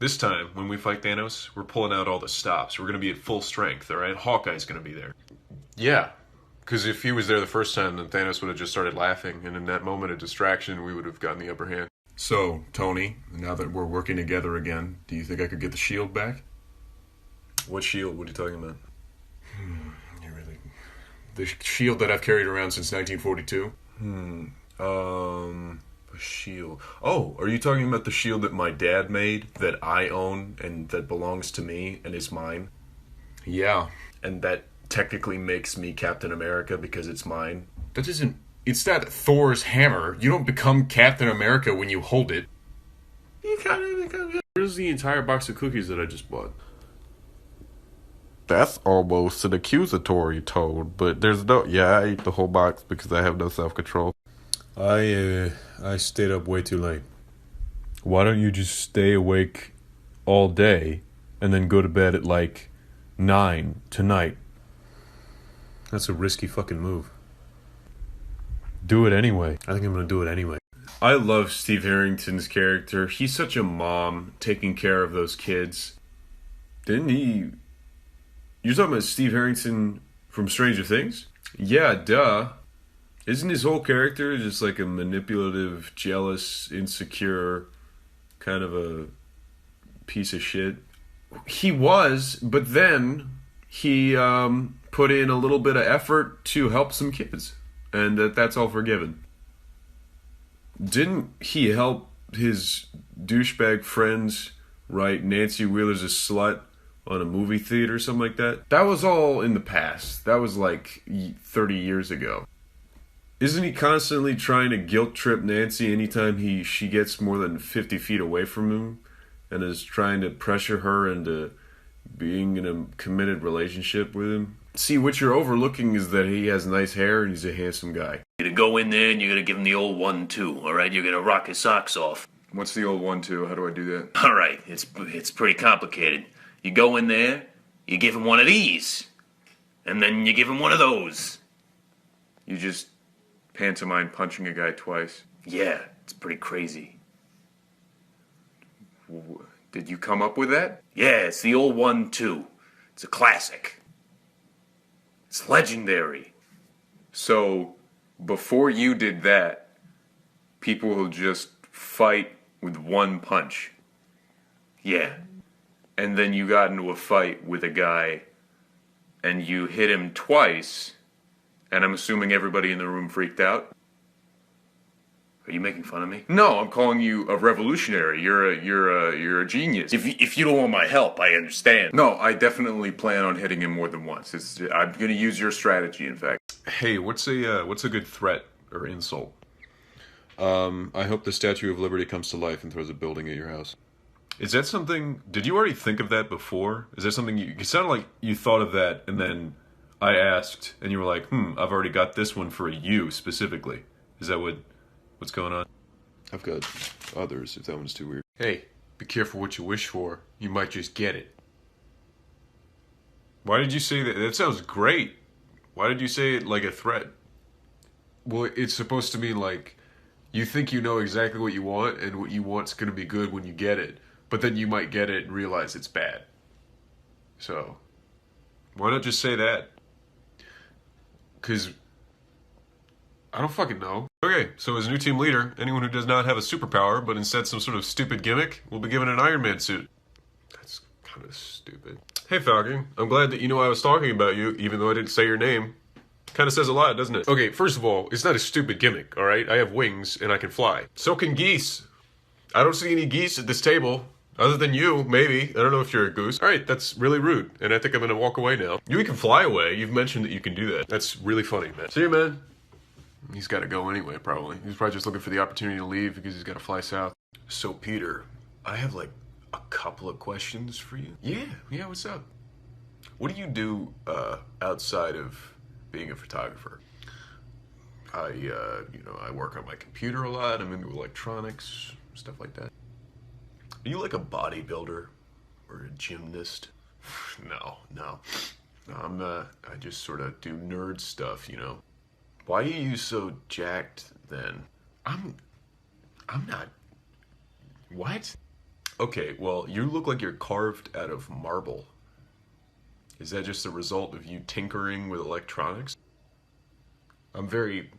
This time, when we fight Thanos, we're pulling out all the stops. We're going to be at full strength, alright? Hawkeye's going to be there. Yeah, because if he was there the first time, then Thanos would have just started laughing, and in that moment of distraction, we would have gotten the upper hand. So, Tony, now that we're working together again, do you think I could get the shield back? What shield? What are you talking about? The shield that I've carried around since 1942? A shield. Oh, are you talking about the shield that my dad made, that I own, and that belongs to me, and is mine? Yeah. And that technically makes me Captain America because it's mine? That isn't... It's not Thor's hammer. You don't become Captain America when you hold it. You kind of become... Where's the entire box of cookies that I just bought? That's almost an accusatory tone, but there's no... Yeah, I ate the whole box because I have no self-control. I stayed up way too late. Why don't you just stay awake all day and then go to bed at like 9 tonight? That's a risky fucking move. Do it anyway. I think I'm gonna do it anyway. I love Steve Harrington's character. He's such a mom taking care of those kids. Didn't he... You're talking about Steve Harrington from Stranger Things? Yeah, duh. Isn't his whole character just like a manipulative, jealous, insecure, kind of a piece of shit? He was, but then he put in a little bit of effort to help some kids. And that's all forgiven. Didn't he help his douchebag friends write Nancy Wheeler's a slut on a movie theater or something like that? That was all in the past. That was like 30 years ago. Isn't he constantly trying to guilt trip Nancy anytime she gets more than 50 feet away from him, and is trying to pressure her into being in a committed relationship with him? See, what you're overlooking is that he has nice hair and he's a handsome guy. You're gonna go in there and you're gonna give him the old 1-2, alright? You're gonna rock his socks off. What's the old 1-2? How do I do that? Alright, it's pretty complicated. You go in there, you give him one of these, and then you give him one of those. You just pantomime punching a guy twice. Yeah, it's pretty crazy. Did you come up with that? Yeah, it's the old 1-2. It's a classic. It's legendary. So, before you did that, people will just fight with one punch. Yeah. And then you got into a fight with a guy, and you hit him twice, and I'm assuming everybody in the room freaked out. Are you making fun of me? No, I'm calling you a revolutionary. You're a genius. If you don't want my help, I understand. No, I definitely plan on hitting him more than once. I'm going to use your strategy, in fact. Hey, what's a good threat or insult? I hope the Statue of Liberty comes to life and throws a building at your house. Is that something... Did you already think of that before? Is that something you... It sounded like you thought of that, and then I asked, and you were like, I've already got this one for you specifically. Is that what's going on? I've got others, if that one's too weird. Hey, be careful what you wish for. You might just get it. Why did you say that? That sounds great. Why did you say it like a threat? Well, it's supposed to mean like, you think you know exactly what you want, and what you want's going to be good when you get it. But then you might get it and realize it's bad. So, why not just say that? Because I don't fucking know. Okay, so as new team leader, anyone who does not have a superpower, but instead some sort of stupid gimmick, will be given an Iron Man suit. That's kind of stupid. Hey Falcon, I'm glad that you know I was talking about you, even though I didn't say your name. Kind of says a lot, doesn't it? Okay, first of all, it's not a stupid gimmick, alright? I have wings, and I can fly. So can geese. I don't see any geese at this table. Other than you, maybe. I don't know if you're a goose. Alright, that's really rude, and I think I'm gonna walk away now. You can fly away. You've mentioned that you can do that. That's really funny, man. See you, man. He's gotta go anyway, probably. He's probably just looking for the opportunity to leave because he's gotta fly south. So, Peter, I have like a couple of questions for you. Yeah, what's up? What do you do outside of being a photographer? I work on my computer a lot. I'm into electronics, stuff like that. Are you like a bodybuilder or a gymnast? No. I just sort of do nerd stuff, you know. Why are you so jacked then? I'm not. What? Okay, well, you look like you're carved out of marble. Is that just a result of you tinkering with electronics? I'm very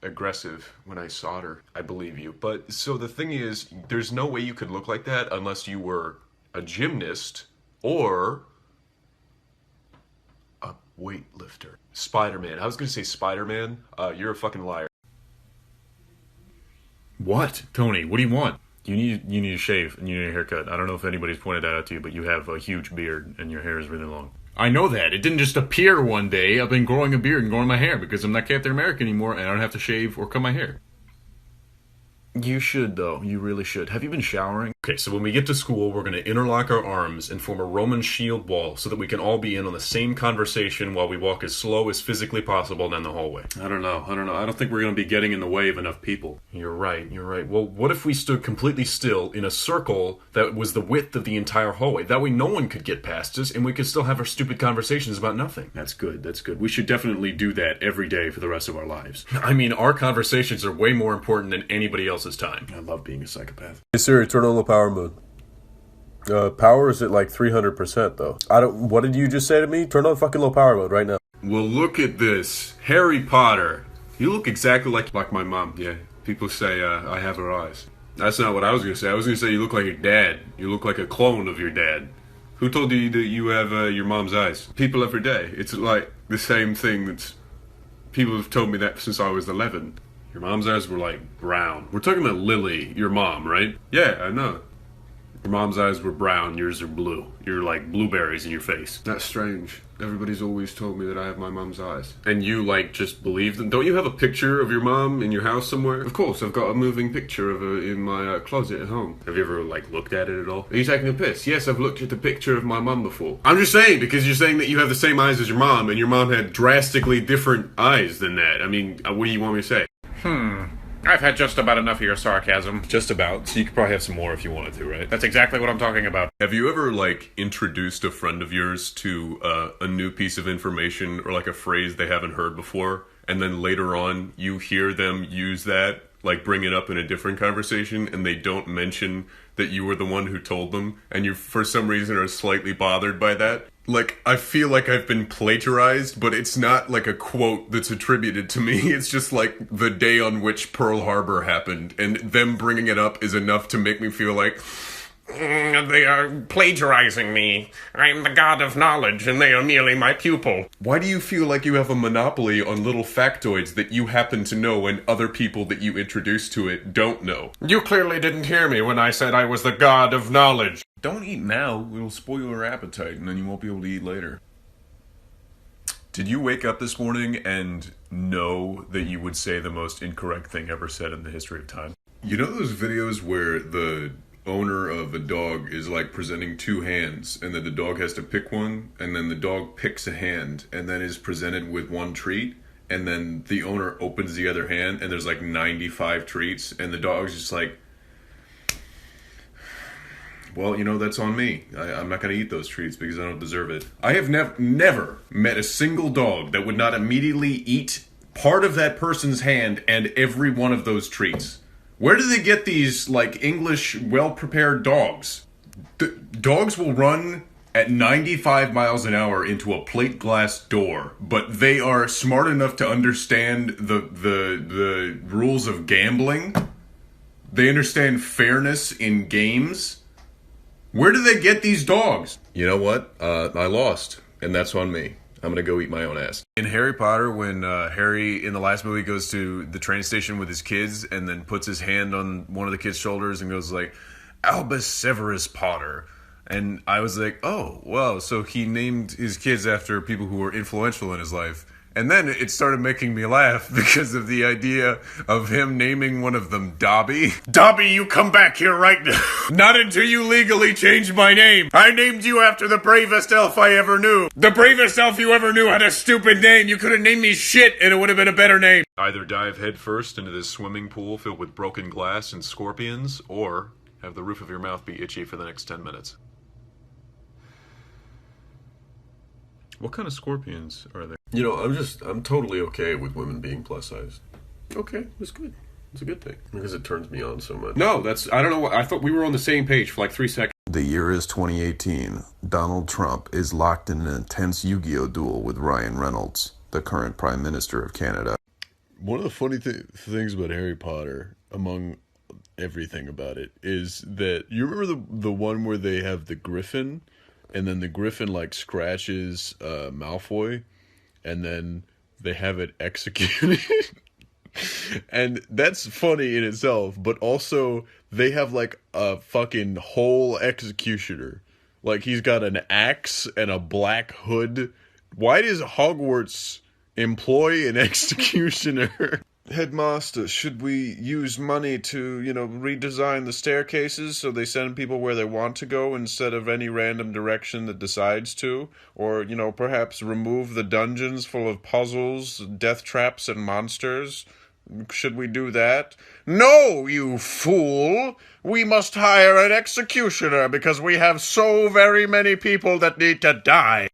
aggressive when I solder. I believe you. But so the thing is, there's no way you could look like that unless you were a gymnast or a weightlifter. Spider-Man. I was gonna say Spider-Man. You're a fucking liar. What? Tony, what do you want? You need to shave and you need a haircut. I don't know if anybody's pointed that out to you, but you have a huge beard and your hair is really long. I know that. It didn't just appear one day. I've been growing a beard and growing my hair because I'm not Captain America anymore and I don't have to shave or cut my hair. You should, though. You really should. Have you been showering? Okay, so when we get to school, we're going to interlock our arms and form a Roman shield wall so that we can all be in on the same conversation while we walk as slow as physically possible down the hallway. I don't know. I don't think we're going to be getting in the way of enough people. You're right. Well, what if we stood completely still in a circle that was the width of the entire hallway? That way no one could get past us and we could still have our stupid conversations about nothing. That's good. We should definitely do that every day for the rest of our lives. I mean, our conversations are way more important than anybody else's time. I love being a psychopath. Hey Siri, turn on the power mode. Power is at like 300% though. What did you just say to me? Turn on fucking low power mode right now. Well, look at this. Harry Potter. You look exactly like my mom. Yeah, people say I have her eyes. That's not what I was going to say. I was going to say you look like your dad. You look like a clone of your dad. Who told you that you have your mom's eyes? People every day. It's like the same thing that's... People have told me that since I was 11. Your mom's eyes were like brown. We're talking about Lily, your mom, right? Yeah, I know. Your mom's eyes were brown, yours are blue. You're like blueberries in your face. That's strange. Everybody's always told me that I have my mom's eyes. And you, like, just believe them? Don't you have a picture of your mom in your house somewhere? Of course, I've got a moving picture of her in my closet at home. Have you ever, like, looked at it at all? Are you taking a piss? Yes, I've looked at the picture of my mom before. I'm just saying, because you're saying that you have the same eyes as your mom, and your mom had drastically different eyes than that. I mean, what do you want me to say? I've had just about enough of your sarcasm. Just about. So you could probably have some more if you wanted to, right? That's exactly what I'm talking about. Have you ever, like, introduced a friend of yours to a new piece of information or, like, a phrase they haven't heard before, and then later on you hear them use that, like, bring it up in a different conversation, and they don't mention that you were the one who told them, and you, for some reason, are slightly bothered by that? Like, I feel like I've been plagiarized, but it's not like a quote that's attributed to me. It's just like the day on which Pearl Harbor happened, and them bringing it up is enough to make me feel like... They are plagiarizing me. I am the god of knowledge, and they are merely my pupil. Why do you feel like you have a monopoly on little factoids that you happen to know and other people that you introduce to it don't know? You clearly didn't hear me when I said I was the god of knowledge. Don't eat now, it'll spoil your appetite, and then you won't be able to eat later. Did you wake up this morning and know that you would say the most incorrect thing ever said in the history of time? You know those videos where the owner of a dog is like presenting two hands, and then the dog has to pick one, and then the dog picks a hand, and then is presented with one treat, and then the owner opens the other hand, and there's like 95 treats, and the dog's just like, well, you know, that's on me. I'm not going to eat those treats because I don't deserve it. I have never met a single dog that would not immediately eat part of that person's hand and every one of those treats. Where do they get these, like, English, well-prepared dogs? Dogs will run at 95 miles an hour into a plate glass door, but they are smart enough to understand the rules of gambling. They understand fairness in games. Where do they get these dogs? You know what? I lost, and that's on me. I'm gonna go eat my own ass. In Harry Potter, when Harry, in the last movie, goes to the train station with his kids and then puts his hand on one of the kids' shoulders and goes like, Albus Severus Potter. And I was like, oh, well, so he named his kids after people who were influential in his life. And then it started making me laugh because of the idea of him naming one of them Dobby. Dobby, you come back here right now. Not until you legally changed my name. I named you after the bravest elf I ever knew. The bravest elf you ever knew had a stupid name. You could have named me shit and it would have been a better name. Either dive headfirst into this swimming pool filled with broken glass and scorpions, or have the roof of your mouth be itchy for the next 10 minutes. What kind of scorpions are there? You know, I'm totally okay with women being plus size. Okay, that's good. It's a good thing. Because it turns me on so much. No, I don't know I thought we were on the same page for like 3 seconds. The year is 2018. Donald Trump is locked in an intense Yu-Gi-Oh duel with Ryan Reynolds, the current Prime Minister of Canada. One of the funny things about Harry Potter, among everything about it, is that you remember the one where they have the Griffin, and then the Griffin like scratches Malfoy, and then they have it executed. And that's funny in itself, but also they have like a fucking whole executioner. Like he's got an axe and a black hood. Why does Hogwarts employ an executioner? Headmaster, should we use money to, redesign the staircases so they send people where they want to go instead of any random direction that decides to? Or, perhaps remove the dungeons full of puzzles, death traps, and monsters? Should we do that? No, you fool! We must hire an executioner because we have so very many people that need to die.